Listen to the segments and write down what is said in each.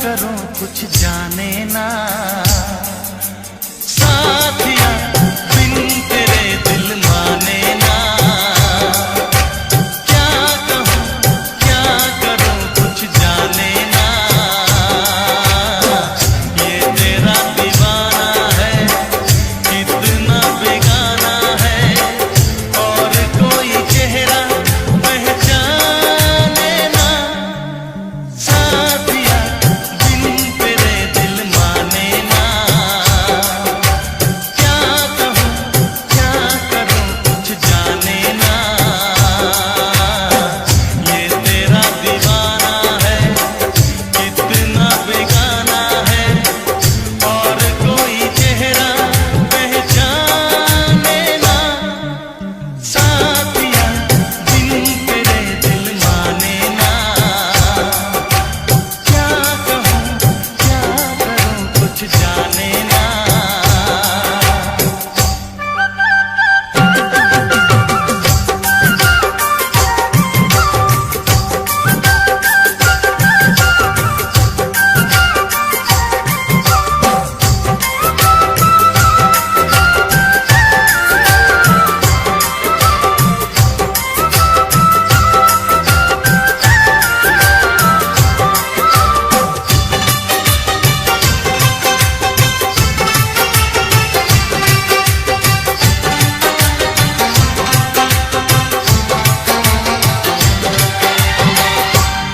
करूं कुछ जाने ना साथिया, बिन तेरे दिल माने ना। क्या कहूं क्या करूं कुछ जाने ना। ये तेरा दीवाना है, कितना बेगाना है, और कोई चेहरा पहचाने ना। साथिया, बिन तेरे दिल माने ना। क्या कहूं क्या करूं कुछ जाने ना। ये तेरा दीवाना है, कितना बेगाना है, और कोई चेहरा पहचाने ना। साथिया, बिन तेरे दिल माने ना। क्या कहूं क्या करूं कुछ जाने ना।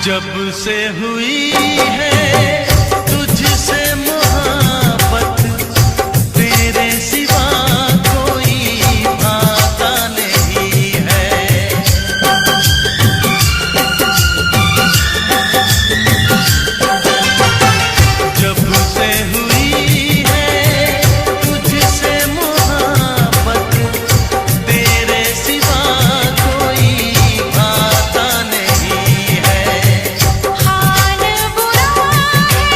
जब से हुई है तुझसे मोहब्बत, तेरे सिवा कोई भाता नहीं है। जब से हुई है तुझसे मोहब्बत, तेरे सिवा कोई भाता नहीं है। हाल बुरा है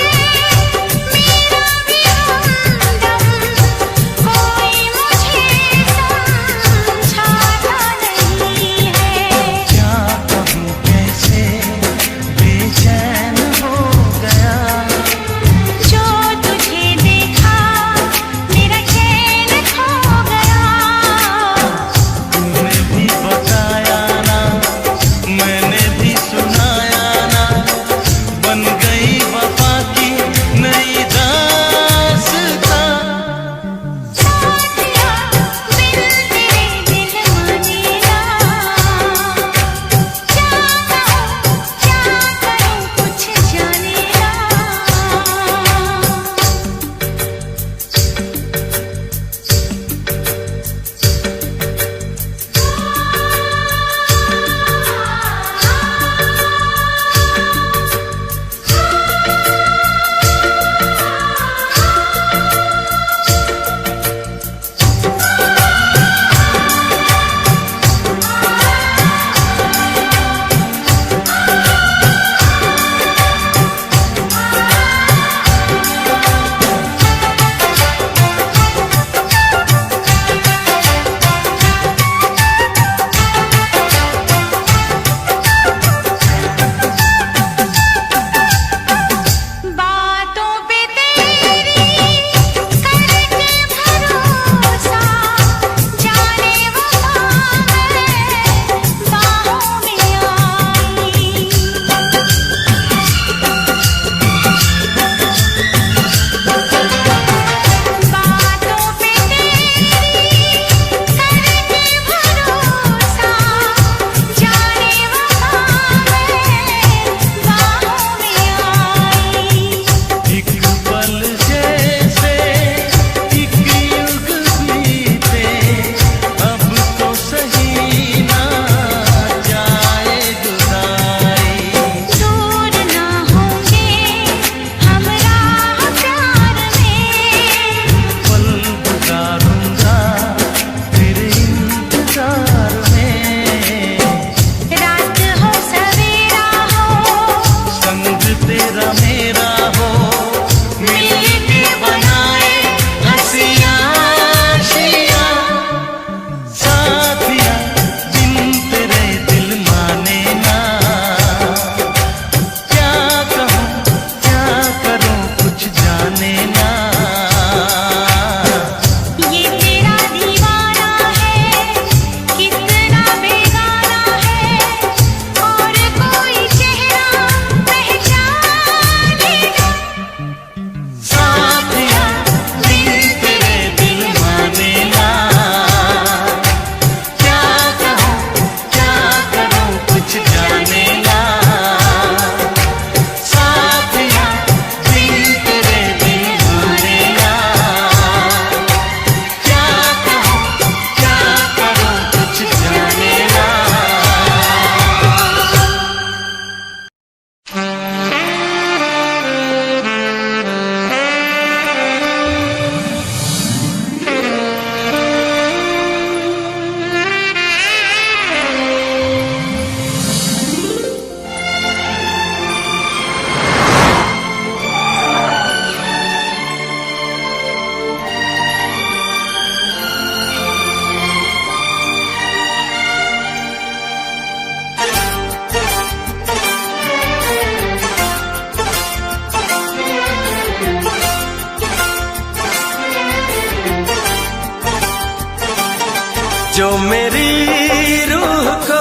जो मेरी रूह को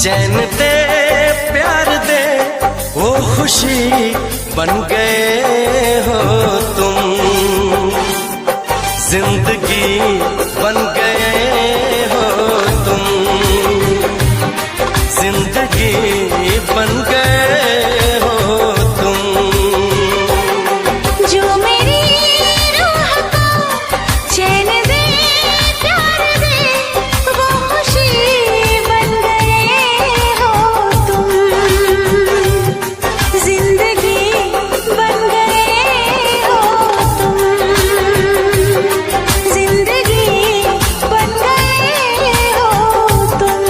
चैन दे प्यार दे वो खुशी बन गए हो तुम, जिंदगी बन गए हो तुम, जिंदगी बन गए हो तुम। जो मेरी रूह को चैन दे प्यार दे वो खुशी बन गए हो तुम, जिंदगी बन गए हो तुम, जिंदगी बन गए हो तुम।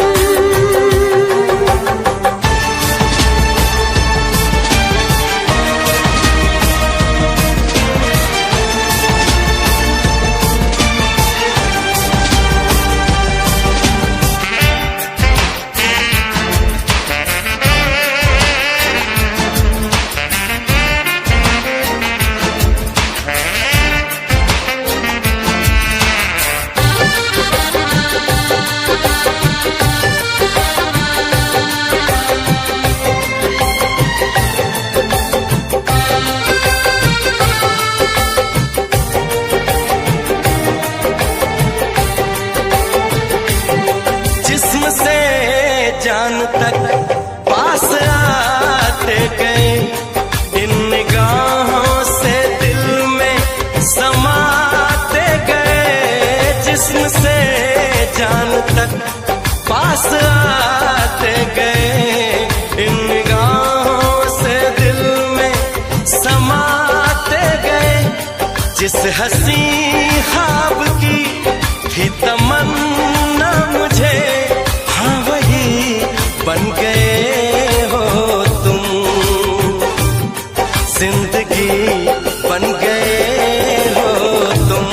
जिस्म से जान तक पास आते गए, इन निगाहों से दिल में समाते गए। जिस्म से जान तक पास आते गए, इन निगाहों से दिल में समाते गए। जिस हंसी ख्वाब की थी तमन्ना मुझे, हाँ वही बन गए हो तुम, जिंदगी बन गए हो तुम,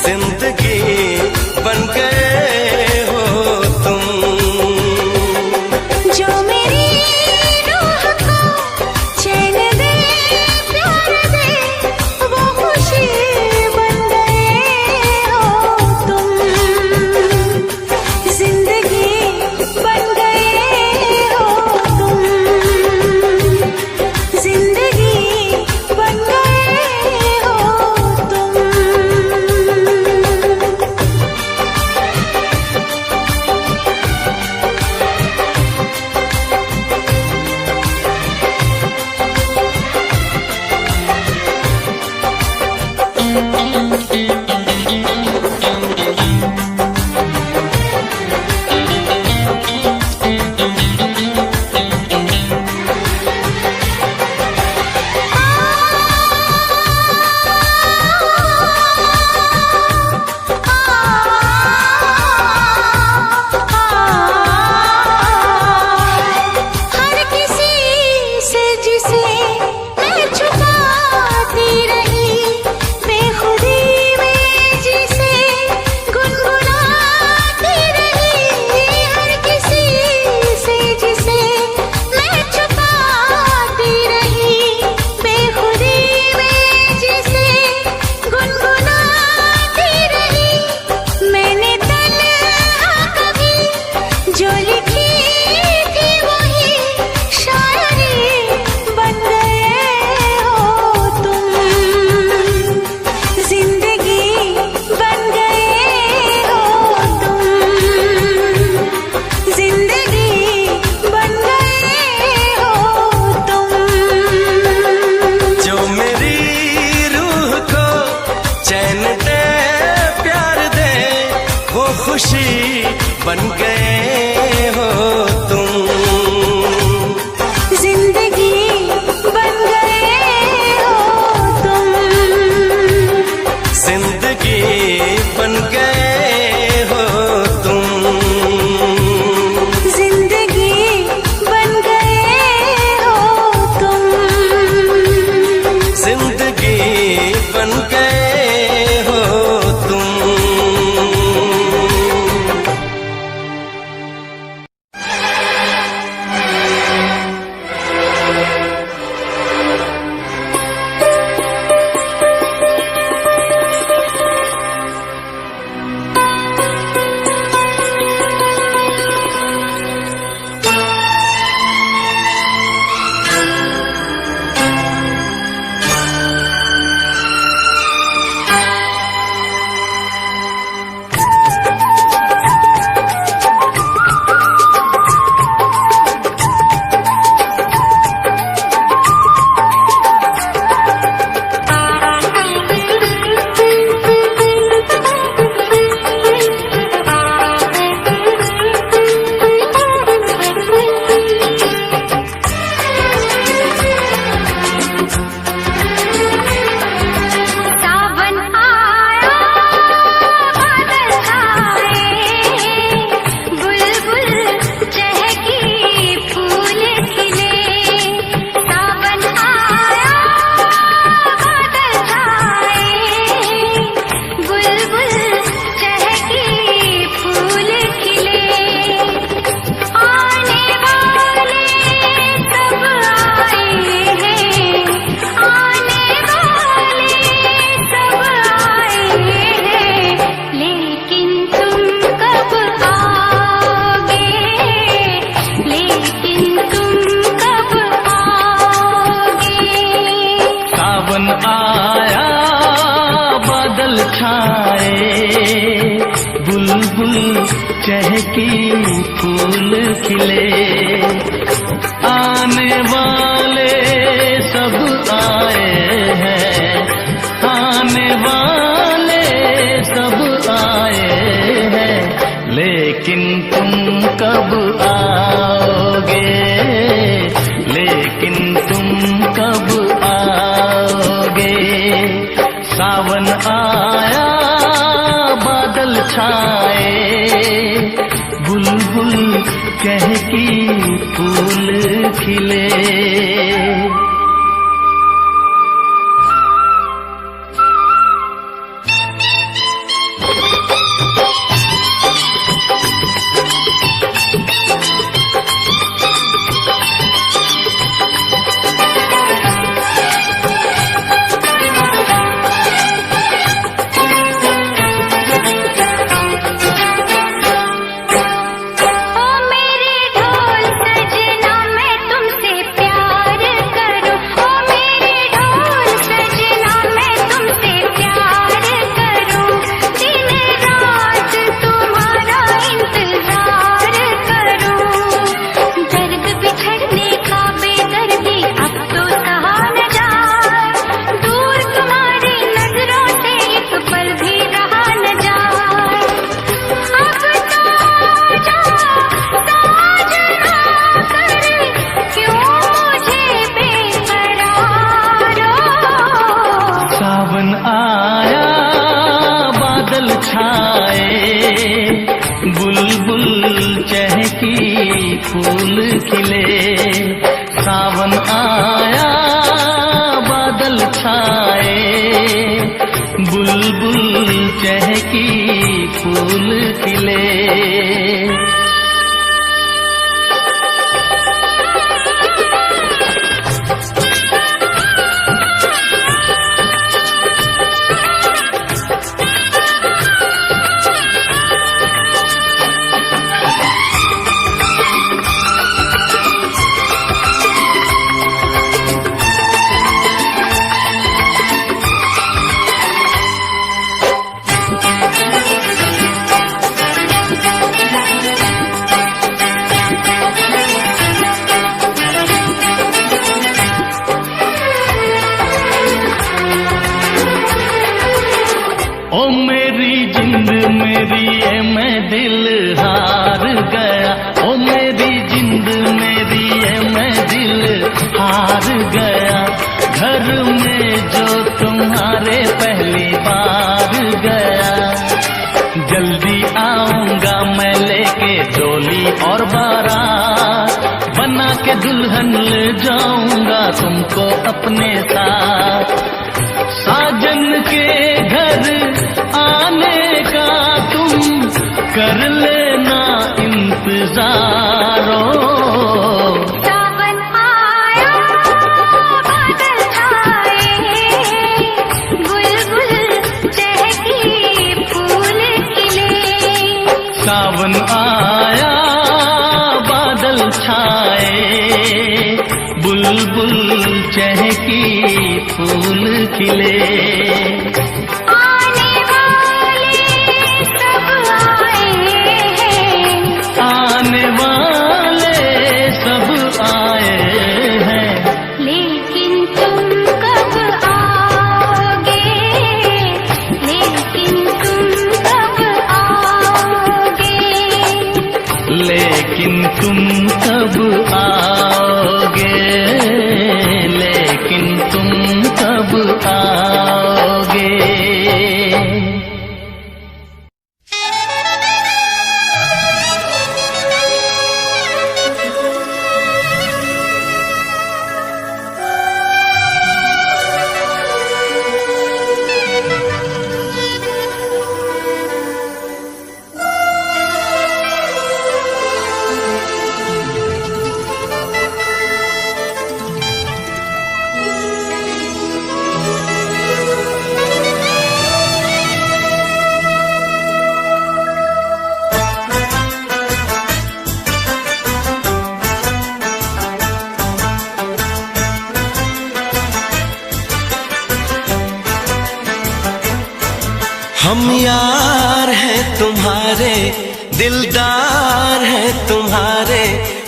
जिंदगी बन गए हो तुम। जो मेरी रूह को चैन दे प्यार दे वो खुशी बन गए हो तुम, जिंदगी बन गए हो तुम, जिंदगी बन गए हो तुम। हर किसी से जिसे मैं छुपाती रही, बेखुदी में जिसे गुनगुनाती रही। हर किसी से जिसे मैं छुपाती रही, बेखुदी में जिसे गुनगुनाती रही। मैंने तन्हा कभी जो लिखी थी वही शायरी बन गए हो तुम, जिंदगी बन गए हो तुम, जिंदगी बन गए हो तुम। जो मेरी रूह को चैन दे प्यार दे वो खुशी बन गए हो तुम, जिंदगी बन गए हो तुम, जिंदगी बन गए हो तुम, जिंदगी बन गए हो तुम, जिंदगी बन गए हो तुम। चहकी फूल खिले। आने वाले सब आए हैं, आने वाले सब आए हैं, लेकिन तुम कब आओगे, लेकिन तुम कब आओगे। सावन आया बादल छाए, बुलबुल चहकी फूल खिले। फूल खिले। सावन आया बादल छाए, बुलबुल चहकी फूल खिले। ओ मेरी जिंद मेरी ये मैं दिल हार गया, ओ मेरी जिंद मेरी ये मैं दिल हार गया। घर में जो तुम्हारे पहली बार गया, जल्दी आऊंगा मैं लेके डोली और बारात, बना के दुल्हन ले जाऊंगा तुमको अपने साथ। साजन के घर आने का तुम कर लेना इंतजारो। सावन आया बादल छाए, बुलबुल चहकी फूल खिले। सावन आया बादल छाए, बुलबुल चहकी फूल खिले। आने वाले सब आए हैं, आने वाले सब आए हैं, लेकिन तुम कब आओगे, लेकिन तुम कब आओगे। लेकिन तुम कब आओगे, लेकिन तुम कब आओगे। हम यार हैं तुम्हारे दिलदार है तुम्हारे,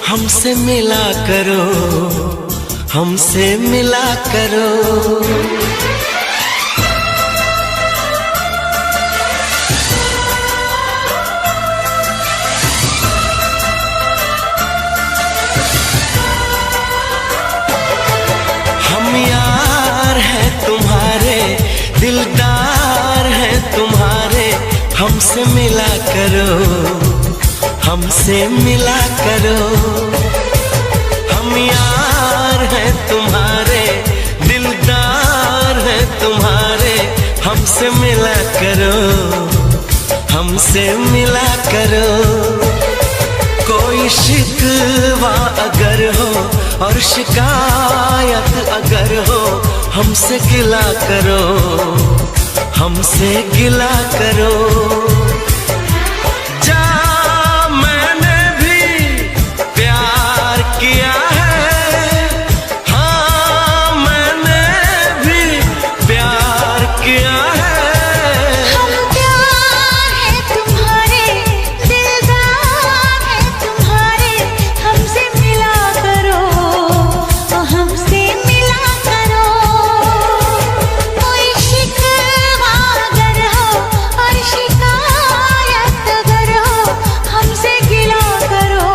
हमसे मिला करो, हमसे मिला करो। हम यार हैं तुम्हारे, दिलदार हैं तुम्हारे, हमसे मिला करो, हमसे मिला करो। हम यार हैं तुम्हारे, दिलदार हैं तुम्हारे, हमसे मिला करो, हमसे मिला करो। कोई शिकवा अगर हो और शिकायत अगर हो, हमसे गिला करो, हमसे गिला करो। जा मैंने भी प्यार किया है, हाँ मैंने भी प्यार किया है। हम प्यार है तुम्हारे, दिलदार है तुम्हारे, हमसे मिला करो, हमसे मिला करो। कोई शिकवा अगर हो और शिकायत अगर हो, हमसे गिला करो,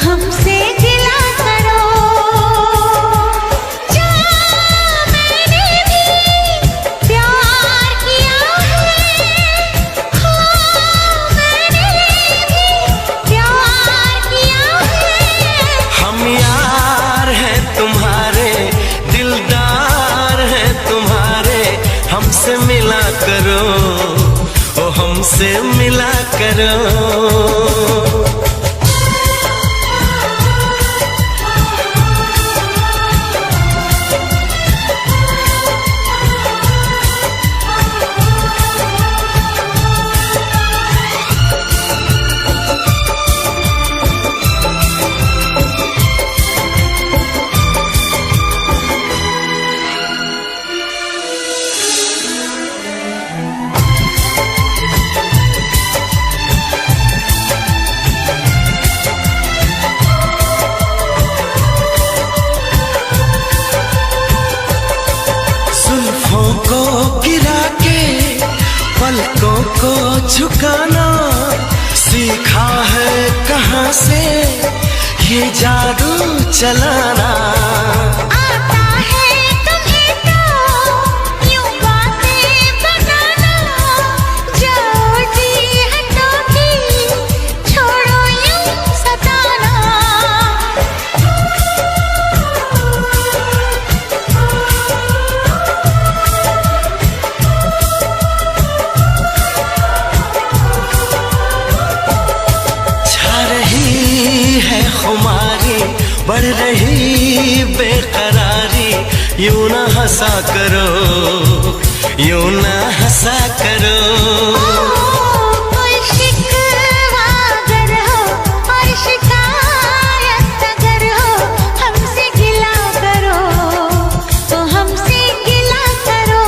हमसे गिला करो। जा मैंने भी प्यार किया है, हाँ मैंने भी प्यार किया है। हम यार हैं तुम्हारे, दिलदार हैं तुम्हारे, हमसे मिला करो, ओ हमसे मिला करो। जुल्फों को गिरा के पलकों को झुकाना सीखा है कहाँ से ये जादू चलाना। आता है तुम्हें तो यूं बातें बनाना, जाओ जी हटो की छोड़ो यूं सताना। छा रही है खुमारी, बढ़ रही बेकरारी, यूं ना हंसा करो, यूं ना हंसा करो। कोई शिकवा अगर हो और शिकायत अगर हो, हमसे गिला करो, तो हमसे गिला करो।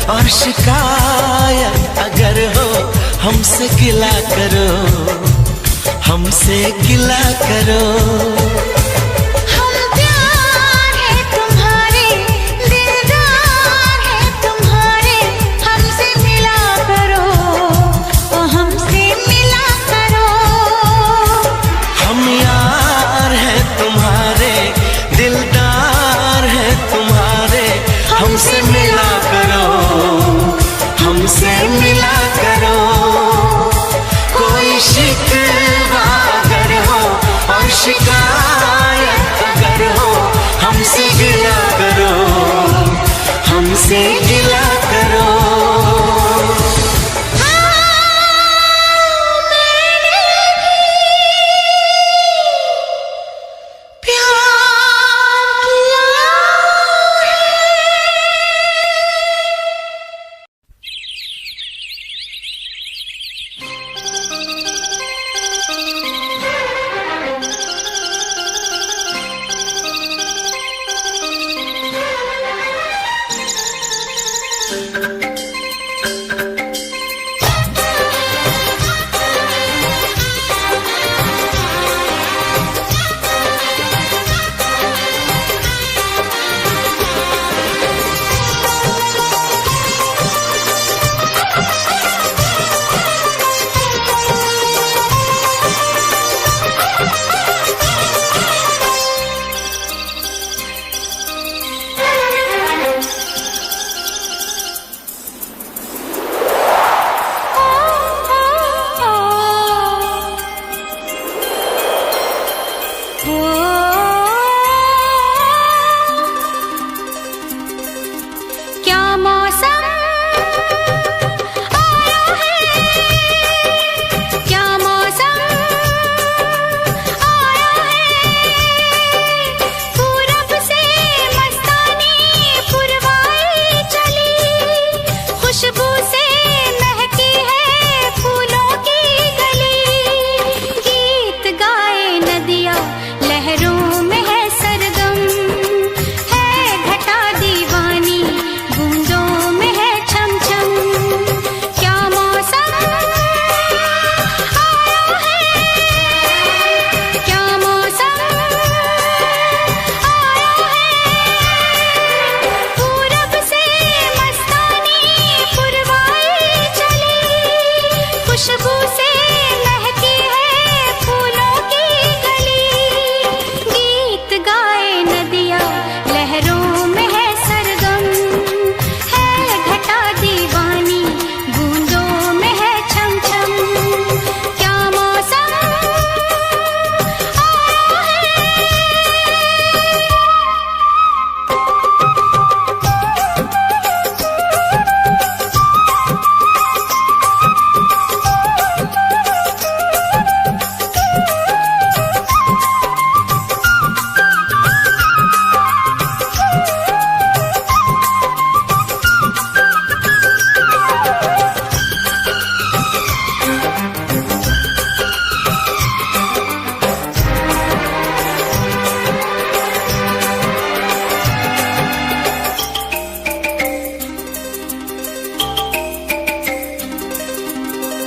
और शिकायत अगर हो हमसे गिला करो, हमसे गिला करो। हम प्यार है तुम्हारे, दिलदार है तुम्हारे, हमसे मिला करो, ओ हमसे मिला करो। हम यार है तुम्हारे, दिलदार है तुम्हारे, हमसे मिला करो, हमसे मिला करो। कोई शिकवा अगर हो और शिकायत अगर हो हमसे गिला करो, हमसे गिला करो।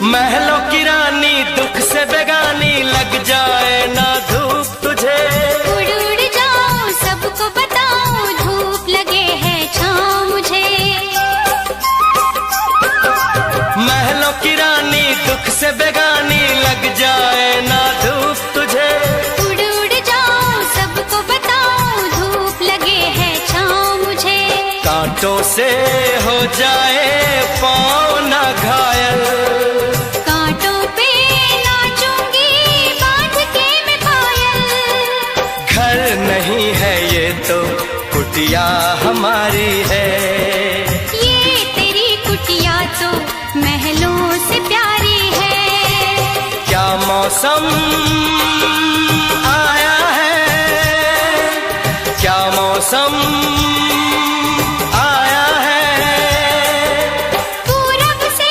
महलों की रानी दुख से बेगानी लग जाए ना धूप तुझे। उड़ उड़ जाऊं सबको बताऊं धूप लगे है छाँव मुझे। महलों की रानी दुख से बेगानी लग जाए ना धूप तुझे। उड़ उड़ जाऊं सबको बताऊं धूप लगे है छाँव मुझे। कांटों से हो जाए पाँव ना घायल, कांटों पे नाचूंगी बांध के मैं पायल। घर नहीं है ये तो कुटिया हमारी है। ये तेरी कुटिया तो महलों से प्यारी है। क्या मौसम आया है, क्या मौसम आया है। पूरब से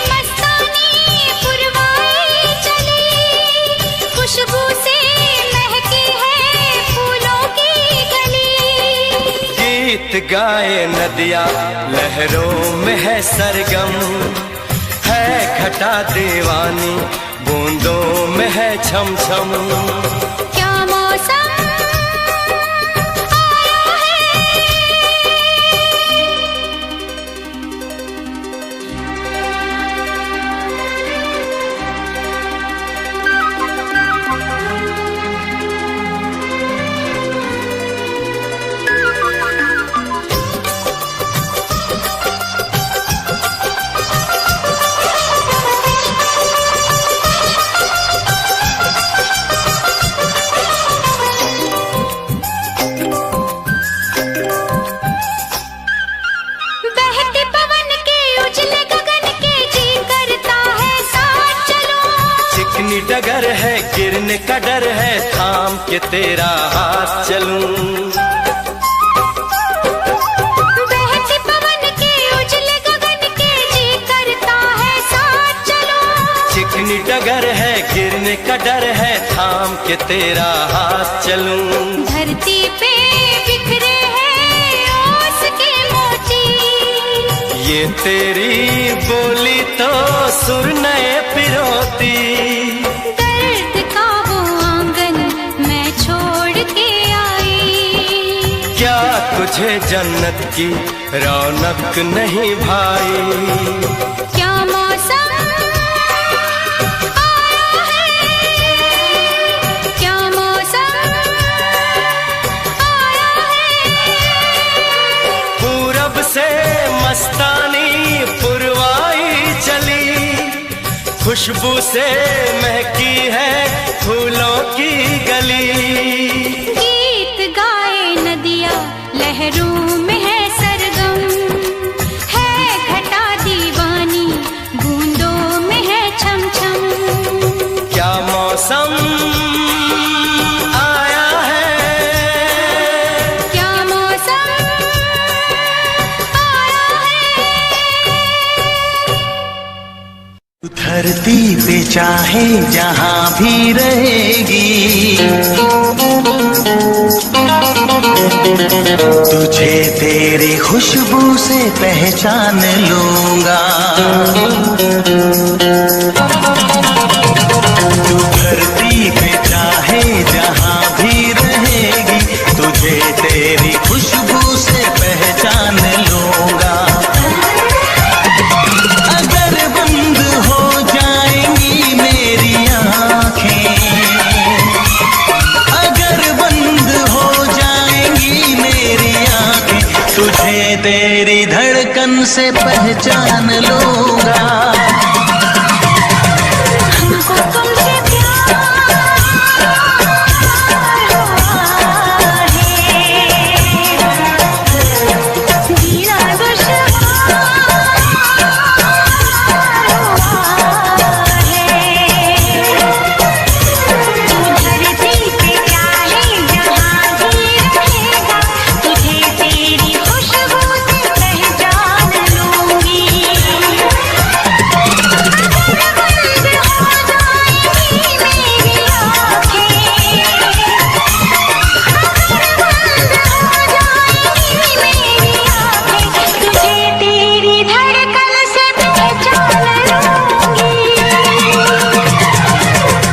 मस्तानी पुरवाई चली, खुशबू से महकी है फूलों की गली। गीत गाए नदिया लहरों में है सरगम, है घटा दीवानी बूंदों में है छम छम। क्या मौसम आया है, बहते पवन के उजले गगन के जी करता है साथ चलो। चिकनी डगर है गिरने का डर है, थाम के तेरा हाथ चलूं। बहते पवन के उजले गगन के जी करता है साथ चलो। चिकनी डगर है गिरने का डर है, थाम के तेरा हाथ चलूं। धरती पे बिखरे हैं ओस के मोती, ये तेरी बोली तो सुर नए पिरोती। दर्द का वो आंगन मैं छोड़ के आई। क्या तुझे जन्नत की रौनक नहीं भाई? क्या मौसम आया है, क्या मौसम आया है। पूरब से मस्तानी पुरवाई चली, खुशबू से महकी है फूलों की गली। गीत गाए नदिया लहरों में है सरगम, है घटा दीवानी बूंदों में है छम छम। क्या मौसम आया है, क्या मौसम आया है। धरती पे चाहे जहाँ भी रहेगी, तुझे तेरी खुशबू से पहचान लूंगा। तू धरती पे चाहे जहाँ भी रहेगी, तुझे तेरी खुशबू से पहचान लूंगा। अगर बंद हो जाएंगी मेरी आँखें, अगर बंद हो जाएंगी मेरी आँखें, तुझे तेरी धड़कन से पहचान लूंगा। हमको तुमसे प्यार हुआ है, जीना दुश्वार हुआ है। तू धरती पे चाहे जहाँ भी रहेगा, तुझे तेरी खुशबू से पहचान लूंगी।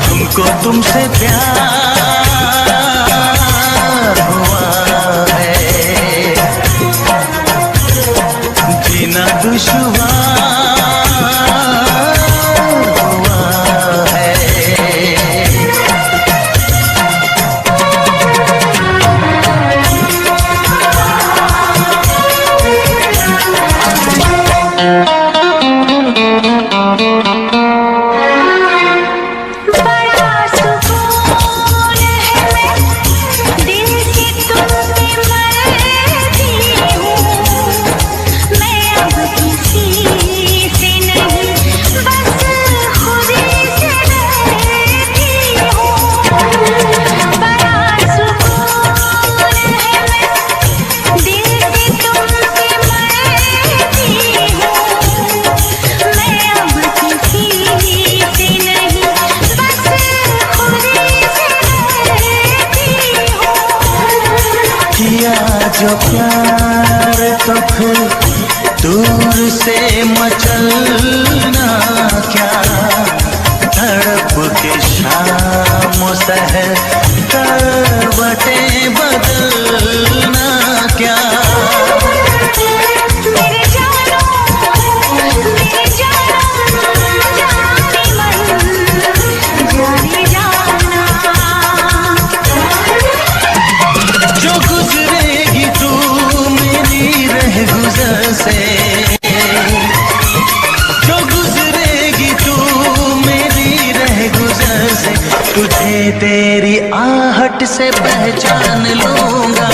हमको तुमसे प्यार हुआ है, जीना दुश्वार हुआ है। बड़ा सुकून है, मैं दिल की तुम पे मरती हूँ। मैं अब किसी से नहीं, बस खुदी से डरती हूँ। बड़ा सुकून है, मैं दिल की तुम पे मरती हूँ। मैं अब किसी दूर से मचलना क्या, तड़प के शाम सहर करवटें बदलना क्या। मेरे जानो जाने मन जाने जाना। जो गुजरेगी तू मेरी रह गुजर से, जो गुजरेगी तू मेरी रह गुजर से, तुझे तेरी आहट से पहचान लूंगा।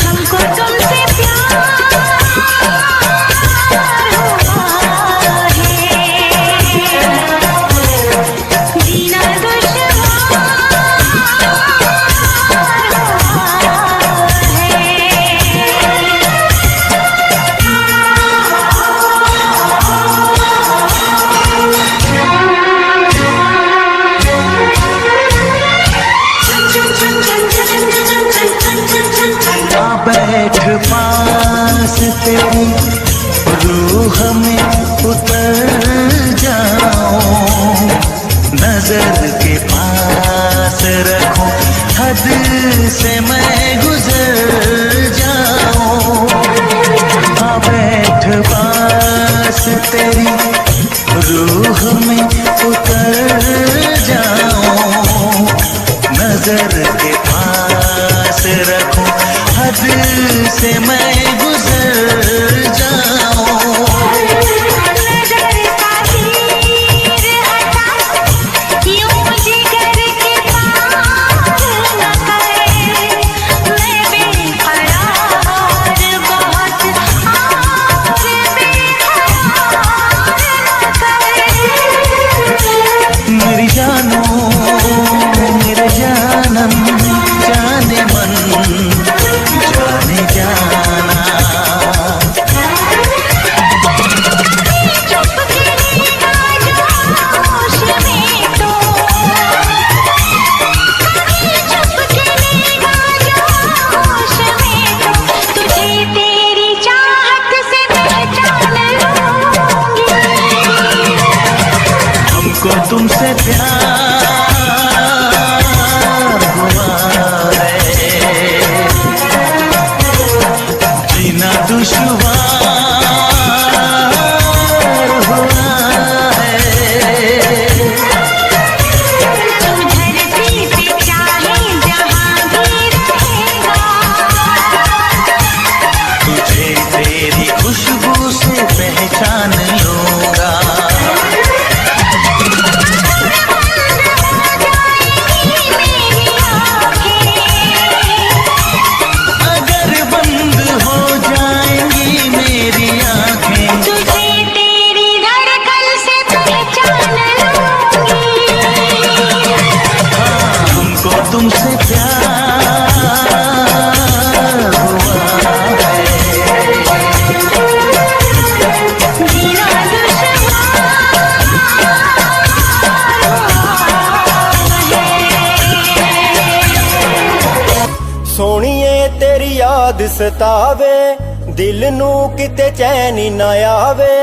हमको तुमसे प्यार हुआ है, जीना दुश्वार आ बैठ पास तेरी रूह में उतर जाऊं, नजर के पास रखूं, हद से मैं गुजर जाऊं। आ बैठ पास तेरी रूह में उतर जाऊं, नजर के पास रखूं, हद से मैं गुजर जाऊं। नजर का तीर हटा, यूं जिगर के पार न करे, मैं बेकरार बहुत और बेकरार न करे। मेरी जानो मेरे जानम जाने मन जाने जाना। चुप गिरेगा जोश में तो, चुप गिरेगा जोश में तो, तुझे तेरी चाहत से पहचान लूंगी। हमको तुमसे प्यार हुआ है, जीना दुश्वार हुआ है। तू धरती पे चाहे जहां भी रहेगा, तुझे तेरी खुशबू से पहचान लूंगा। अगर बंद हो जाएंगी मेरी आंखें, तुझे तेरी धड़कन से पहचान लूंगी। हमको तुमसे प्यार हुआ है, जीना ਸੋਹਣੀਏ ਤੇਰੀ ਯਾਦ ਸਤਾਵੇ, ਦਿਲ ਨੂੰ ਕਿਤੇ ਚੈਨ ਹੀ ਨਾ ਆਵੇ।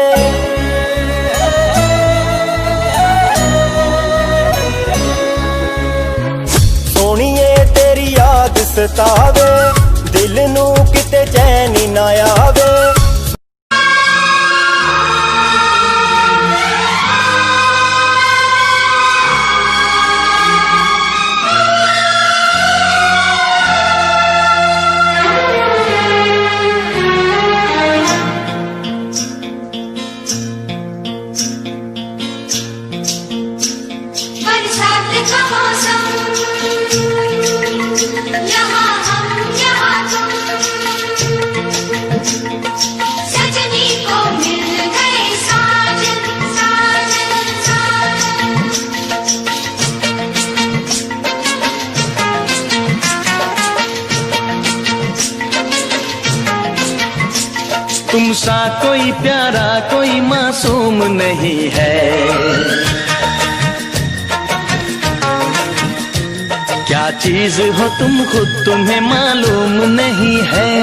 ਸੋਹਣੀਏ ਤੇਰੀ ਯਾਦ ਸਤਾਵੇ, ਦਿਲ ਨੂੰ ਕਿਤੇ ਚੈਨ ਹੀ ਨਾ ਆਵੇ। बरसात का मौसम, यहाँ हम यहाँ तुम, सजनी को मिल गए साजन साजन साजन। तुम सा कोई प्यारा कोई मासूम नहीं है, क्या चीज हो तुम खुद तुम्हें मालूम नहीं है।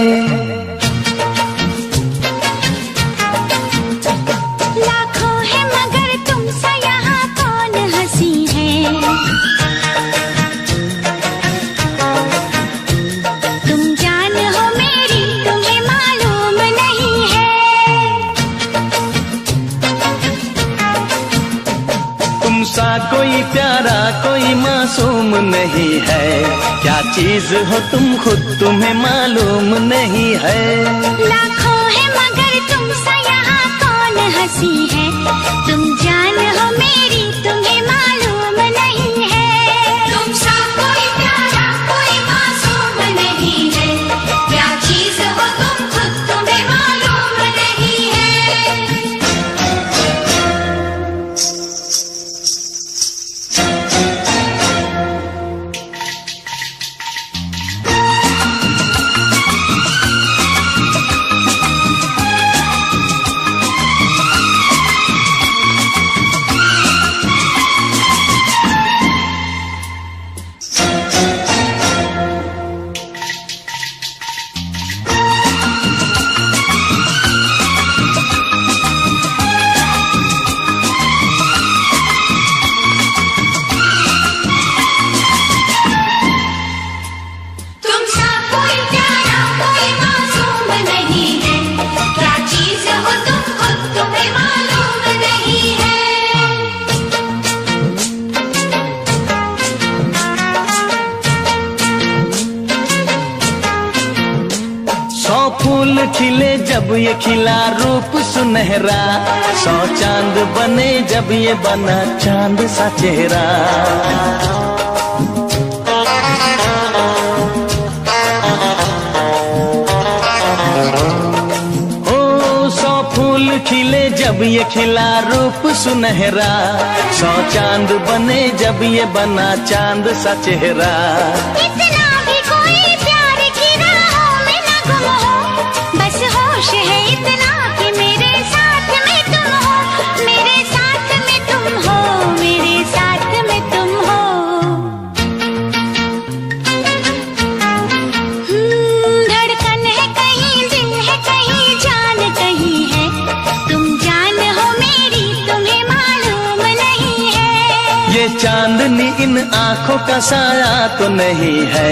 कोई प्यारा कोई मासूम नहीं है, क्या चीज हो तुम खुद तुम्हें मालूम नहीं है। लाखों है मगर तुमसा यहाँ कौन हंसी है, तुम जान हो मेरी तुम्हें मालूम नहीं है। तुमसा कोई प्यारा कोई मासूम नहीं है, क्या चीज हो तुम खुद तुम्हें मालूम नहीं है। तुमसा कोई प्यारा कोई मासूम नहीं है, क्या चीज हो तुम खुद तुम्हें मालूम नहीं है। सौ फूल खिले जब ये खिला रूप सुनहरा, 100 चांद बने जब ये बना चांद सा चेहरा। ओ 100 फूल खिले जब ये खिला रूप सुनहरा, 100 चांद बने जब ये बना चांद सा चेहरा। इतना भी कोई प्यार की राहों में न गुम हो, बस होश है इतना कि मेरे साथ में तुम हो, मेरे साथ में तुम हो, मेरे साथ में तुम हो। धड़कन है कहीं दिल है कहीं जान कहीं है, तुम जान हो मेरी तुम्हें मालूम नहीं है। ये चांदनी इन आंखों का साया तो नहीं है,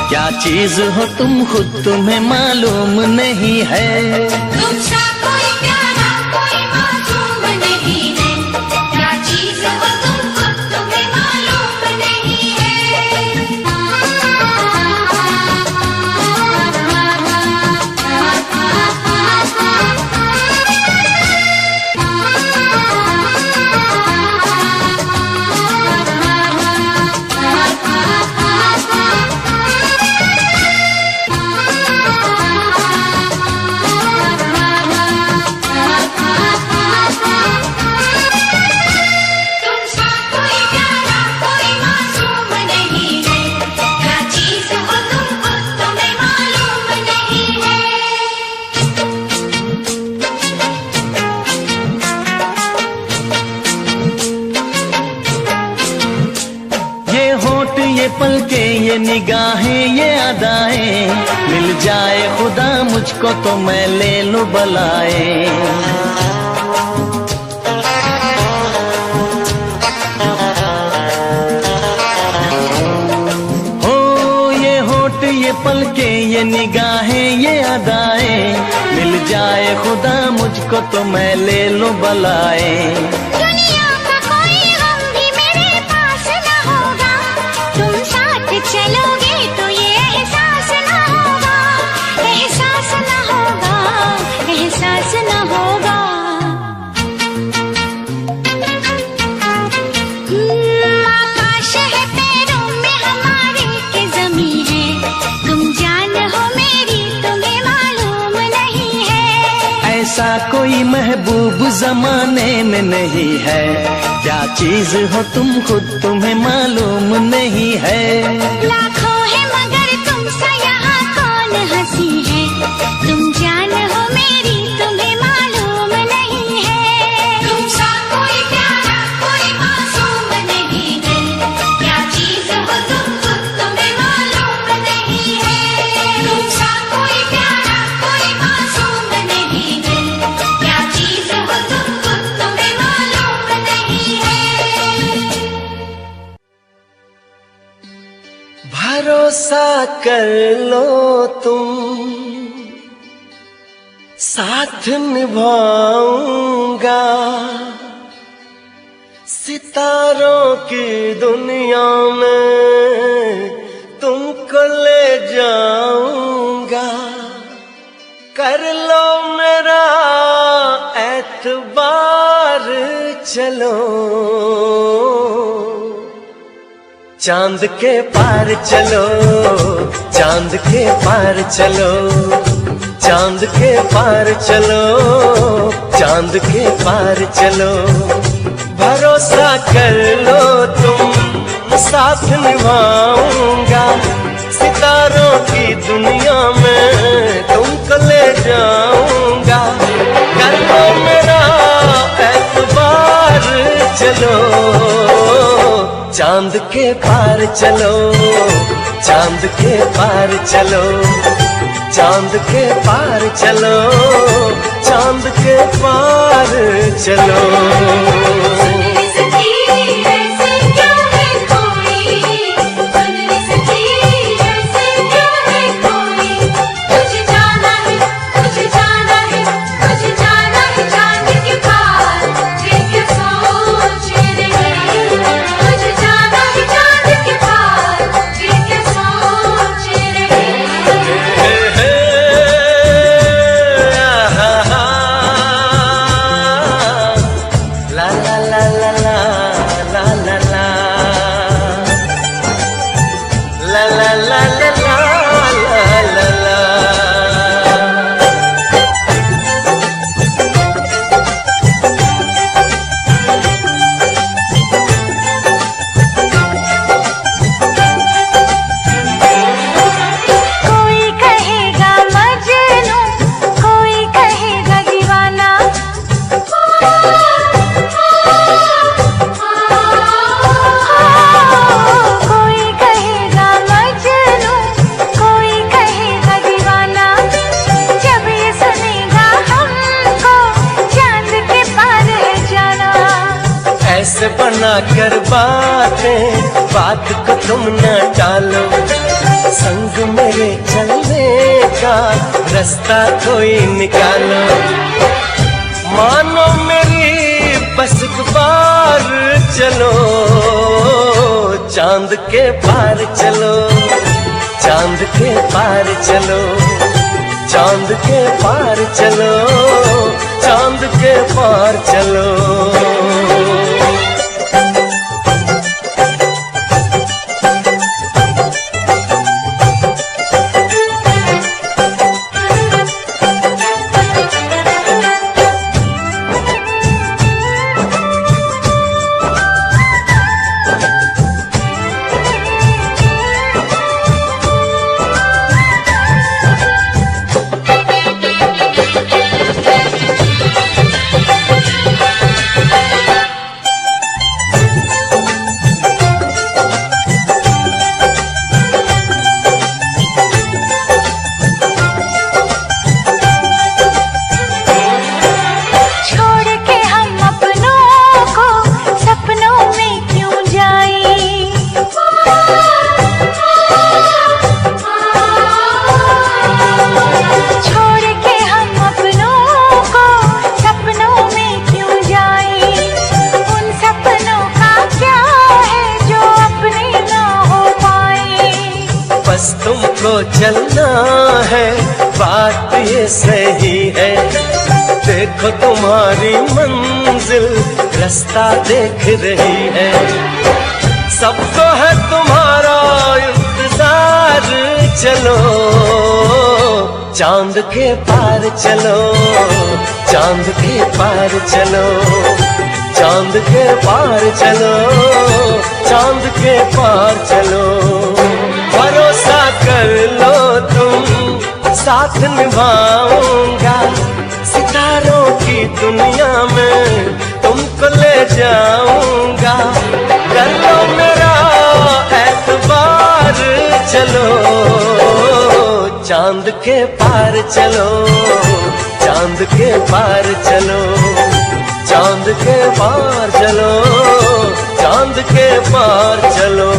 क्या चीज हो तुम खुद तुम्हें मालूम नहीं है। तुमसा कोई प्यारा कोई मासूम नहीं है, क्या चीज हो तुम खुद तुम्हें मालूम नहीं है। तुमसा कोई प्यारा कोई मासूम नहीं है, क्या चीज हो तुम खुद तुम्हें मालूम नहीं है। ये होठ ये पलके ये निगाहें ये अदाएं, मिल जाए खुदा मुझको तो मैं ले लूं बलाए। हो ये होठ ये पलके ये निगाहें ये अदाएं, मिल जाए खुदा मुझको तो मैं ले लूं बलाए। दुनिया का कोई गम भी मेरे पास न होगा, तुम साथ चलोगे तो ये एहसास न होगा, एहसास न होगा, एहसास न होगा। आकाश है पैरों में हमारे के ज़मीं है, तुम जान हो मेरी तुम्हें मालूम नहीं है। ऐसा कोई महबूब जमाने में नहीं है, क्या चीज हो तुम खुद तुम्हें मालूम नहीं है। लाखों है मगर तुमसा यहाँ कौन हंसी है, तुम जान हो मेरी तुम्हें मालूम नहीं है। तुमसा कोई प्यारा कोई मासूम नहीं है, क्या चीज हो तुम खुद तुम्हें मालूम नहीं है। तुमसा कोई प्यारा कोई मासूम नहीं है, क्या चीज हो तुम खुद तुम्हें मालूम नहीं है। भरोसा कर लो तुम, साथ निभाऊंगा। सितारों की दुनिया में तुमको ले जाऊंगा, कर लो मेरा एतबार चलो। चांद के पार चलो, चांद के पार चलो, चांद के पार चलो, चांद के पार चलो। भरोसा कर लो तुम, साथ निभाऊंगा, सितारों की दुनिया में तुमको ले जाऊंगा, कर लो मेरा एतबार चलो। चांद के पार चलो, चांद के पार चलो, चांद के पार चलो, चांद के पार चलो। ऐसे बना कर बातें, बात को तुम न टालो, संग मेरे चलने का रास्ता कोई निकालो। मानो मेरी बस एक बार चलो, चांद के पार चलो, चांद के पार चलो, चांद के पार चलो, चांद के पार चलो। बस तुमको चलना है, बात ये सही है। देखो तुम्हारी मंजिल रास्ता देख रही है, सबको है तुम्हारा इंतजार। चलो चांद के पार चलो, चांद के पार चलो, चांद के पार चलो, चांद के पार चलो। भरोसा कर लो तुम, साथ निभाऊंगा, सितारों की दुनिया में तुमको ले जाऊंगा। कर लो मेरा एतबार चलो, चांद के पार चलो, चांद के पार चलो, चांद के पार चलो, चांद के पार चलो।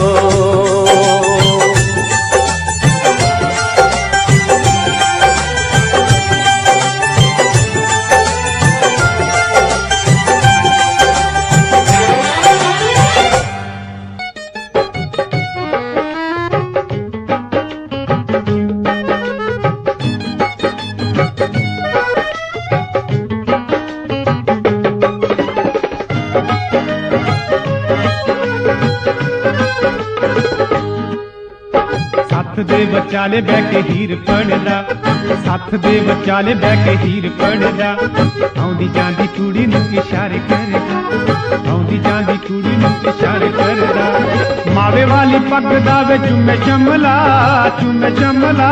ਦੇ ਵਿਚਾਲੇ ਬਹਿ ਕੇ ਹੀਰ ਪੜਦਾ, ਸੱਥ ਦੇ ਵਿਚਾਲੇ ਬਹਿ ਕੇ ਹੀਰ ਪੜਦਾ, ਆਉਂਦੀ ਜਾਂਦੀ ਕੁੜੀ ਨੂੰ ਇਸ਼ਾਰੇ ਕਰਦਾ, ਆਉਂਦੀ ਜਾਂਦੀ ਕੁੜੀ ਨੂੰ ਇਸ਼ਾਰੇ ਕਰਦਾ, ਮਾਵੇ ਵਾਲੀ ਪੱਗ ਦਾ ਵੇ ਚੁੰਮੇ ਚਮਲਾ, ਚੁੰਮੇ ਚਮਲਾ,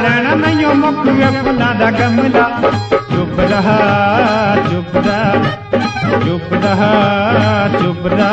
ਰਹਿਣਾ ਨਹੀਂ ਉਹ ਮੁੱਕਵੇ ਫੁੱਲਾਂ ਦਾ ਗਮਲਾ, ਚੁੱਪ ਰਹਾ ਚੁੱਪ ਰਹਾ ਚੁੱਪ ਰਹਾ ਚੁੱਪ ਰਹਾ।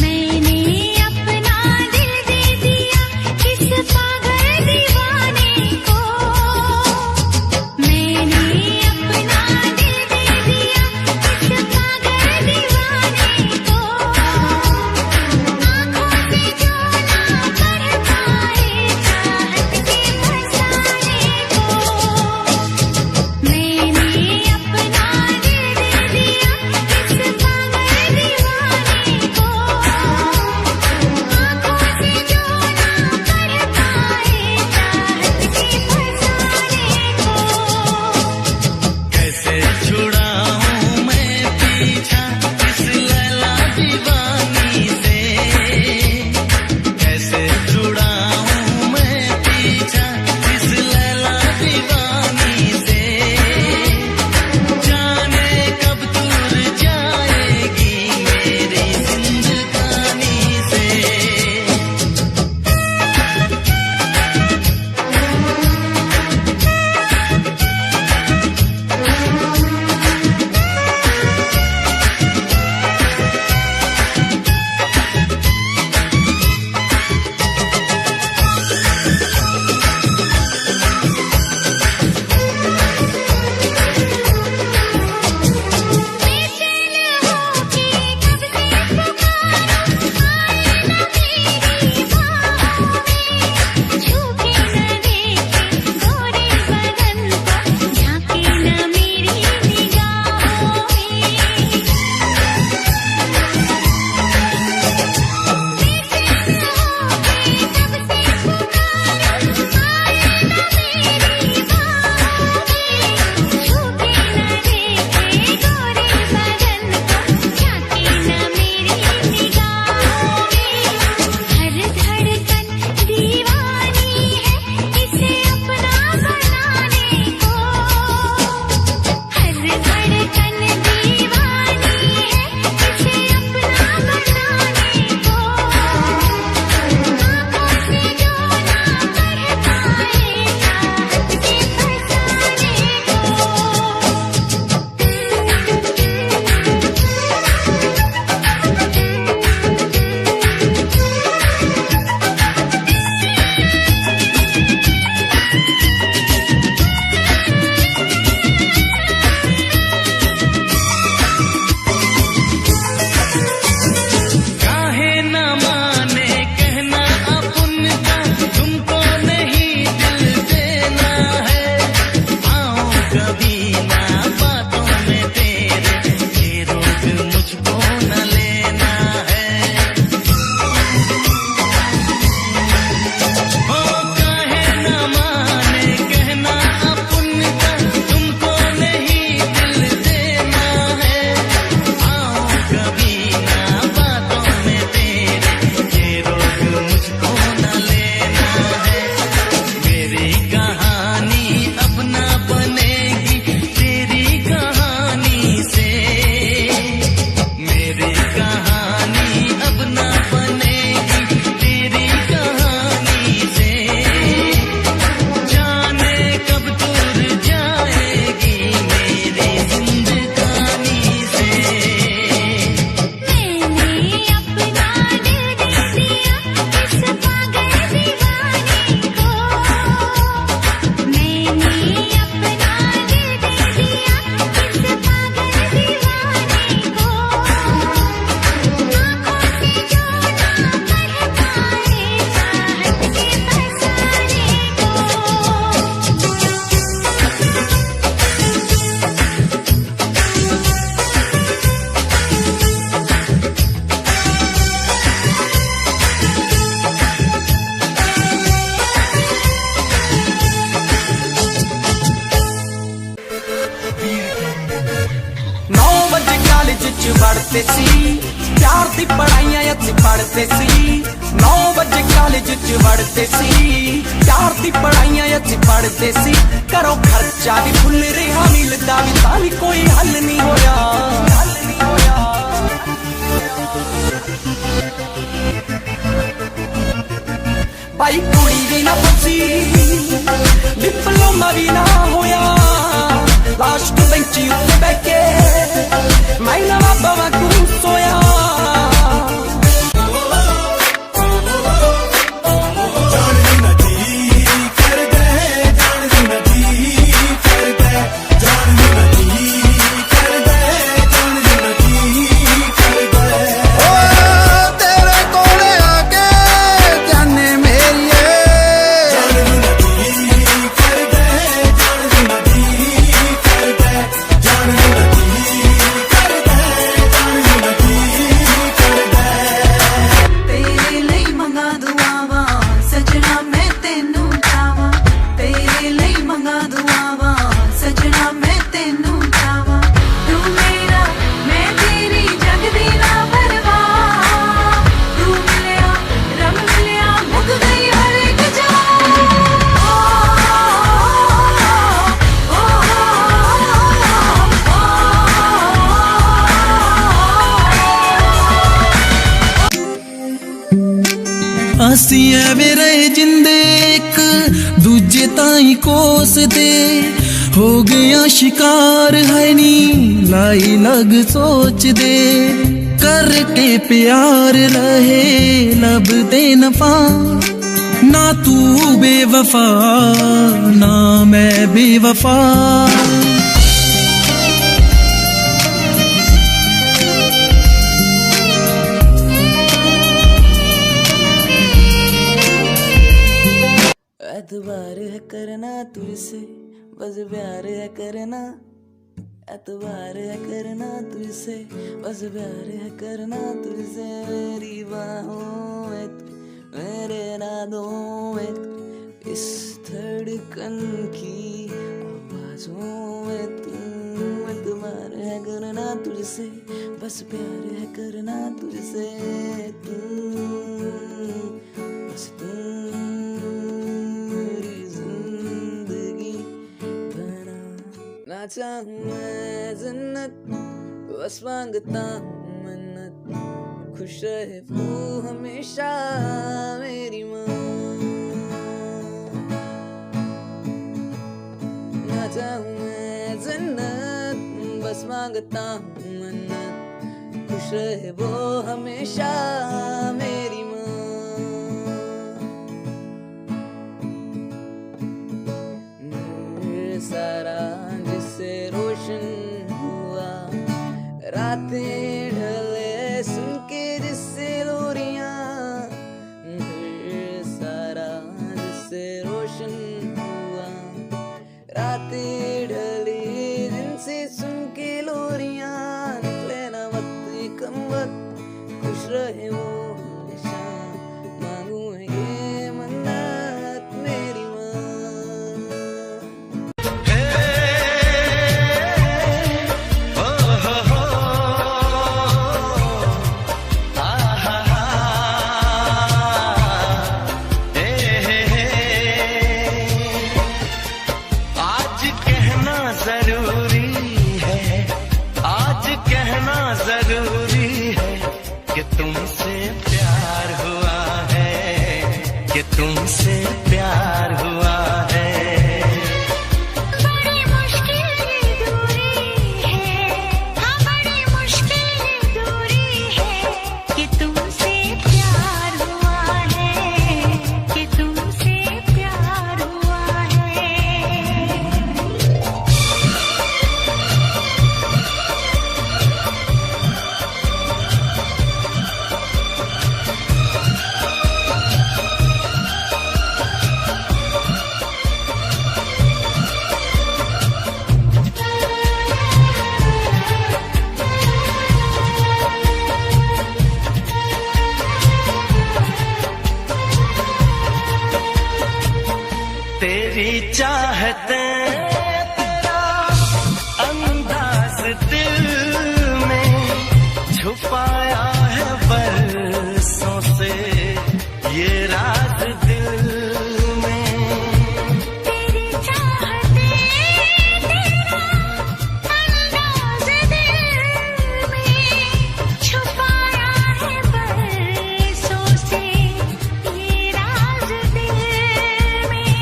मैंने अपना दिल दे दिया किस पागल दीवाने पढ़ते सी प्यार दी पढ़ाइयां असीं पढ़ते सी 9 बजे कॉलेज च वड़ते सी प्यार दी पढ़ाइयां असीं पढ़ते सी घरों खर्चा भी फुल रिहा मिलदा भी तां भी कोई हल नहीं होया भाई कुड़ी भी ना बची डिप्लोमा भी ना होया लास्ट बेंच उत्ते बैठे मैं ना बाबा तू सोया ਅਸੀਂ ਐਵੇਂ ਰਹੇ ਜਿੰਦੇ ਇੱਕ ਦੂਜੇ ਤਾਈਂ ਕੋਸਦੇ ਹੋ ਗਿਆ ਸ਼ਿਕਾਰ ਹੈ ਨੀ ਲਾਈ ਲਗ ਸੋਚਦੇ ਕਰਕੇ ਪਿਆਰ ਰਹੇ ਲੱਭਦੇ ਨਫਾ ਨਾ ਤੂੰ ਬੇਵਫਾ ਨਾ ਮੈਂ ਬੇਵਫਾ एतबार है करना तुझसे बस प्यार है करना एतबार है करना तुझसे बस प्यार है करना तुझसे मेरी बाहों में तू मेरे रातों में तू इस धड़कन की आवाजों में तू एतबार है करना तुझसे बस प्यार है करना तुझसे तू बस तू ना चाहूं मैं जन्नत बस मांगता हूँ मन्नत खुश रहे तू हमेशा मेरी माँ ना चाहूं मैं जन्नत बस मांगता हूँ मन्नत खुश रहे वो हमेशा मेरी माँ सारा जिससे रोशन हुआ रातें ढले सुन के जिससे लोरियां सारा जिससे रोशन हुआ रातें ढली जिनसे सुन के लोरियां निकले ना वक्त कम वक्त खुश रहे वो हमेशा मांगू ये मन्नत मेरी तुमसे प्यार हुआ है कि तुमसे प्यार हुआ है बड़ी मुश्किल दूरी है हाँ बड़ी मुश्किल दूरी है कि तुमसे प्यार हुआ है कि तुमसे प्यार हुआ है तेरी चाहते तेरा अंदाज दिल में छुप छुपाया है बरसों से ये राज दिल में। तेरी चाहते तेरा अंदाज दिल में छुपाया है बरसों से ये राज दिल में।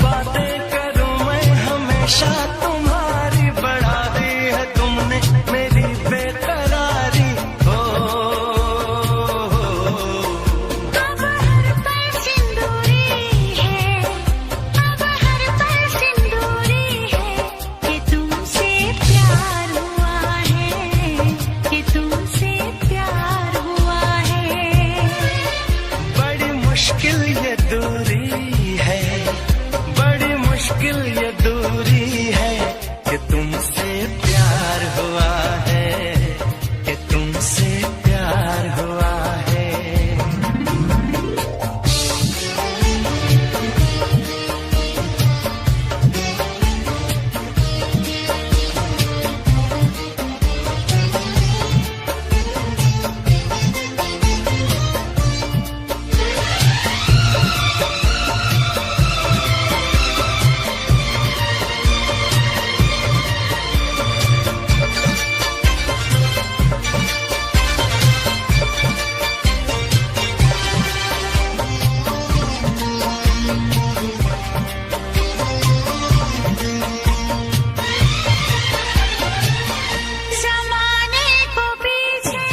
बातें करूं मैं हमेशा तुम्हारी, बढ़ा दी है तुमने मेरी बेकरारी। हो अब हर पल सिंदूरी है, अब हर पल सिंदूरी है कि तुमसे प्यार हुआ है, कि तुमसे प्यार हुआ है। बड़ी मुश्किल ये दूरी है, बड़ी मुश्किल ये दूरी है कि तुमसे प्यार हुआ है, कि तुमसे प्यार हुआ है। ज़माने को पीछे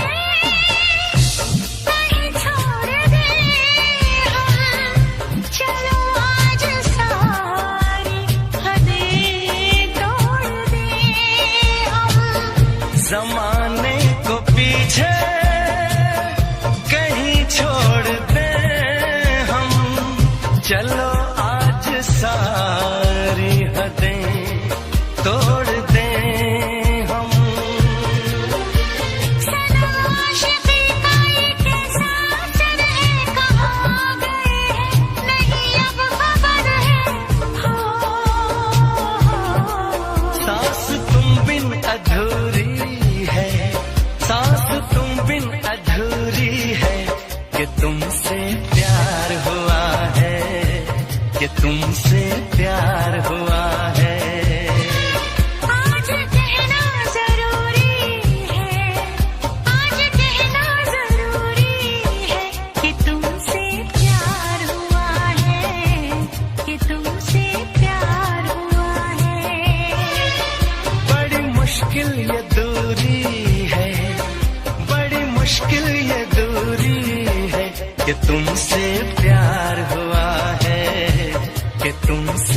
कहीं छोड़ दे हम, चलो आज सारी हदें तोड़ दे हम। जमाने को पीछे कहीं छोड़ दे हम, चलो आज सारी हदें तोड़ दे हम। सनम आशिक़ी का ये कैसा असर है, कहाँ गए हैं नहीं अब खबर है। हो सांस तुम बिन अधूरी है, सांस तुम बिन अधूरी है कि तुमसे प्यार हुआ है, कि तुमसे प्यार हुआ है। आज कहना जरूरी है, आज कहना जरूरी है कि तुमसे प्यार हुआ है, कि तुमसे प्यार हुआ है। बड़ी मुश्किल ये दूरी है, बड़ी मुश्किल ये दूरी है कि तुमसे प्यार हुआ है, कि तुमसे